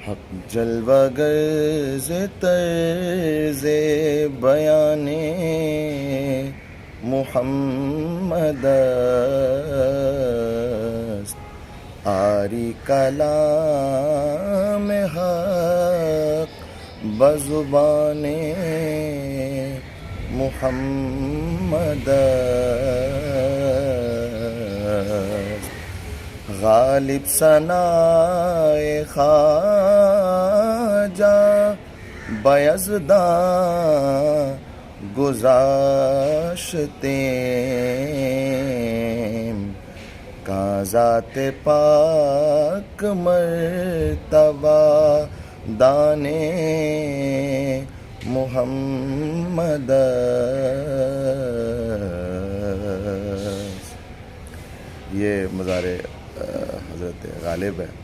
حق جلوہ گرز طرز بیان محمد است، آری کلام حق بزبان محمد است، غالب ثنائے خواجہ بیزداں گذاشتے، کہاں ذات پاک مرتبہ دانے محمد است۔ یہ مزار حضرت غالب ہے۔